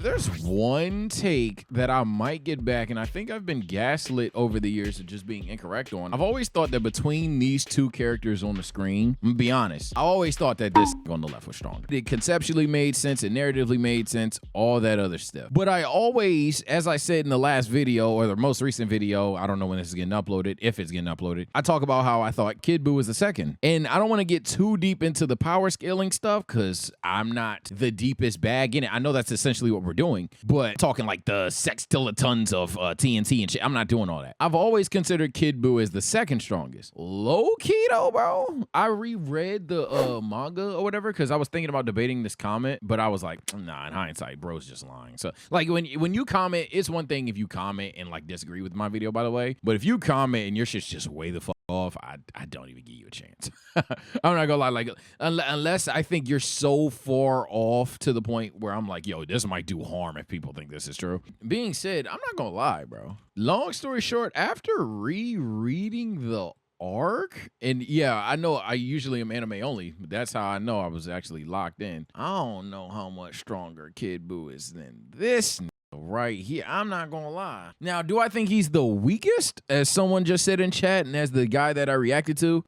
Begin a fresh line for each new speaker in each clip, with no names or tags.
There's one take that I might get back, and I think I've been gaslit over the years of just being incorrect on. I've always thought that between these two characters on the screen, I'm gonna be honest, I always thought that this on the left was stronger. It conceptually made sense, it narratively made sense, all that other stuff. But I always, as I said in the last video, or the most recent video, I don't know when this is getting uploaded, if it's getting uploaded, I talk about how I thought Kid Buu was the second. And I don't want to get too deep into the power scaling stuff, because I'm not the deepest bag in it. I know that's essentially what we're doing, but talking like the sextilitons of TNT and shit, I'm not doing all that. I've always considered Kid Buu as the second strongest. Low key though, bro, I reread the manga or whatever, because I was thinking about debating this comment, but I was like, nah, in hindsight, bro's just lying. So like when you comment, it's one thing if you comment and like disagree with my video, by the way, but if you comment and your shit's just way the fuck off, I don't even give you a chance. I'm not gonna lie, like unless I think you're so far off to the point where I'm like, yo, this might do harm if people think this is true. Being said, I'm not gonna lie, bro. Long story short, after rereading the arc, and yeah, I know I usually am anime only, but that's how I know I was actually locked in. I don't know how much stronger Kid Buu is than this right here. I'm not gonna lie. Now, do I think he's the weakest, as someone just said in chat, and as the guy that I reacted to?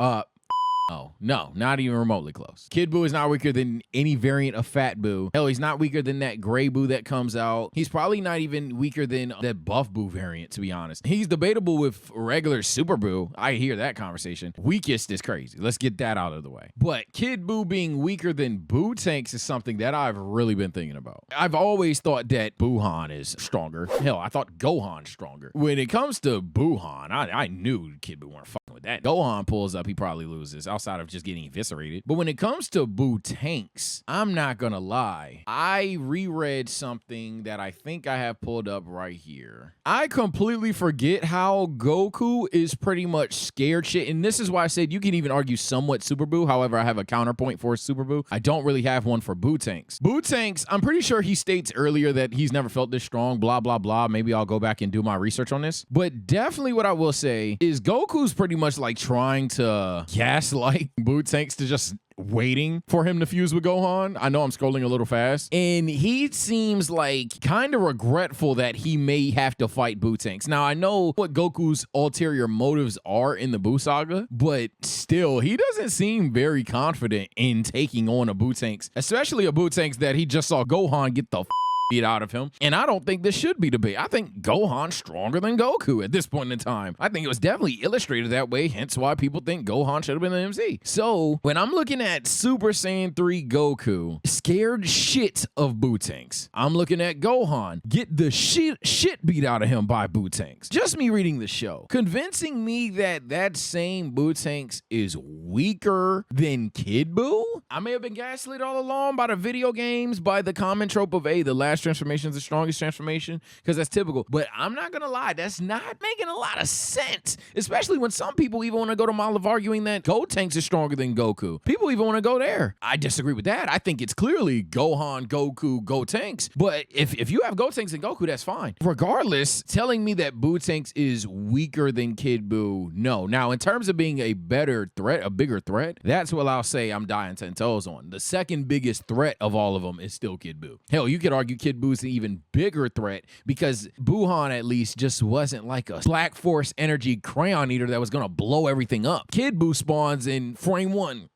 Oh, no, not even remotely close. Kid Buu is not weaker than any variant of Fat Buu. Hell, he's not weaker than that Gray Buu that comes out. He's probably not even weaker than that Buff Buu variant, to be honest. He's debatable with regular Super Buu. I hear that conversation. Weakest is crazy. Let's get that out of the way. But Kid Buu being weaker than Buutenks is something that I've really been thinking about. I've always thought that Buuhan is stronger. Hell, I thought Gohan's stronger. When it comes to Buuhan, I knew Kid Buu weren't fucking with that. Gohan pulls up, he probably loses, outside of just getting eviscerated. But when it comes to Buutenks, I'm not gonna lie, I reread something that I think I have pulled up right here. I completely forget how Goku is pretty much scared shit, and this is why I said you can even argue somewhat Super Buu. However, I have a counterpoint for Super Buu. I don't really have one for Buutenks. Buutenks, I'm pretty sure he states earlier that he's never felt this strong, blah, blah, blah. Maybe I'll go back and do my research on this. But definitely what I will say is Goku's pretty much like trying to gaslight Buutenks to just waiting for him to fuse with Gohan. I know I'm scrolling a little fast. And he seems like kind of regretful that he may have to fight Buutenks. Now, I know what Goku's ulterior motives are in the Buu saga, but still, he doesn't seem very confident in taking on a Buutenks, especially a Buutenks that he just saw Gohan get the beat out of him. And I don't think this should be debate. I think Gohan's stronger than Goku at this point in time. I think it was definitely illustrated that way, hence why people think Gohan should have been the MC. So when I'm looking at Super Saiyan 3 Goku, scared shit of Buutenks, I'm looking at Gohan, get the shit beat out of him by Buutenks. Just me reading the show, convincing me that that same Buutenks is weaker than Kid Buu. I may have been gaslit all along by the video games, by the common trope of, hey, the last transformation is the strongest transformation, because that's typical. But I'm not gonna lie, that's not making a lot of sense, especially when some people even want to go to mile of arguing that Gotenks is stronger than Goku. People even want to go there. I disagree with that. I think it's clearly Gohan, Goku, Gotenks. But if you have Gotenks and Goku, that's fine. Regardless, telling me that Buutenks is weaker than Kid Buu, no. Now, in terms of being a better threat, a bigger threat, that's what I'll say I'm dying 10 toes on. The second biggest threat of all of them is still Kid Buu. Hell, you could argue Kid Buu's an even bigger threat, because Buuhan at least just wasn't like a Black Force energy crayon eater that was gonna blow everything up. Kid Buu spawns in frame 1.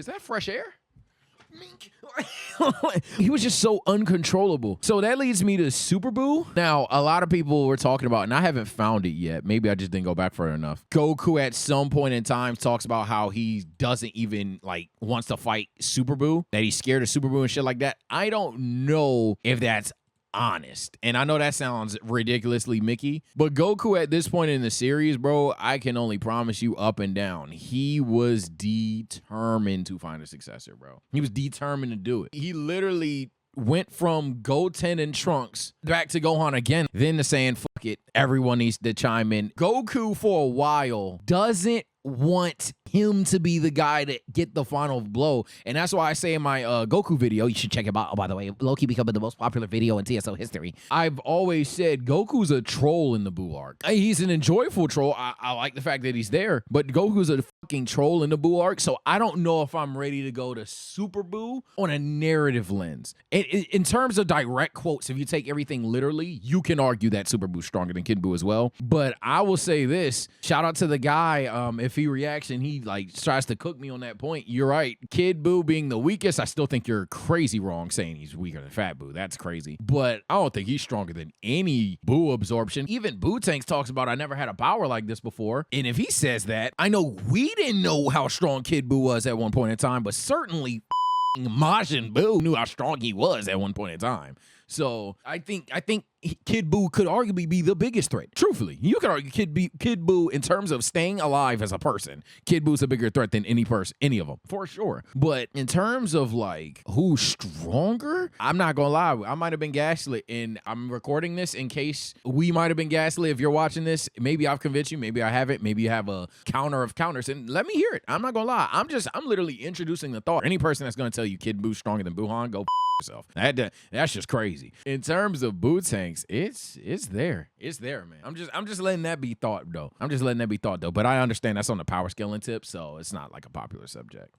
Is that fresh air? He was just so uncontrollable. So that leads me to Super Buu. Now, a lot of people were talking about, and I haven't found it yet, maybe I just didn't go back far enough, Goku at some point in time talks about how he doesn't even like wants to fight Super Buu, that he's scared of Super Buu and shit like that. I don't know if that's honest, and I know that sounds ridiculously Mickey, but Goku at this point in the series, bro, I can only promise you up and down, he was determined to find a successor, bro. He was determined to do it. He literally went from Goten and Trunks back to Gohan again, then to saying, fuck it, everyone needs to chime in. Goku for a while doesn't want him to be the guy to get the final blow, and that's why I say in my Goku video, you should check it out, oh, by the way, low-key becoming the most popular video in TSO history, I've always said Goku's a troll in the Buu arc. He's an enjoyable troll. I like the fact that he's there, but Goku's a fucking troll in the Buu arc, so I don't know if I'm ready to go to Super Buu on a narrative lens. In terms of direct quotes, if you take everything literally, you can argue that Super Buu's stronger than Kid Buu as well. But I will say this, shout out to the guy, if he reacts and he like tries to cook me on that point, you're right. Kid Buu being the weakest, I still think you're crazy wrong saying he's weaker than Fat Buu. That's crazy. But I don't think he's stronger than any Buu absorption. Even Buutenks talks about, I never had a power like this before. And if he says that, I know we didn't know how strong Kid Buu was at one point in time, but certainly Majin Buu knew how strong he was at one point in time. So I think Kid Buu could arguably be the biggest threat. Truthfully, you could argue Kid Buu in terms of staying alive as a person. Kid Buu's a bigger threat than any of them, for sure. But in terms of like who's stronger, I'm not gonna lie, I might have been gaslit, and I'm recording this in case we might have been gaslit. If you're watching this, maybe I've convinced you, maybe I haven't, maybe you have a counter of counters, and let me hear it. I'm not gonna lie, I'm literally introducing the thought. Any person that's gonna tell you Kid Buu's stronger than Buuhan, go yourself. That's just crazy. In terms of Buutenks, it's there. It's there, man. I'm just letting that be thought though. But I understand that's on the power scaling tip, so it's not like a popular subject.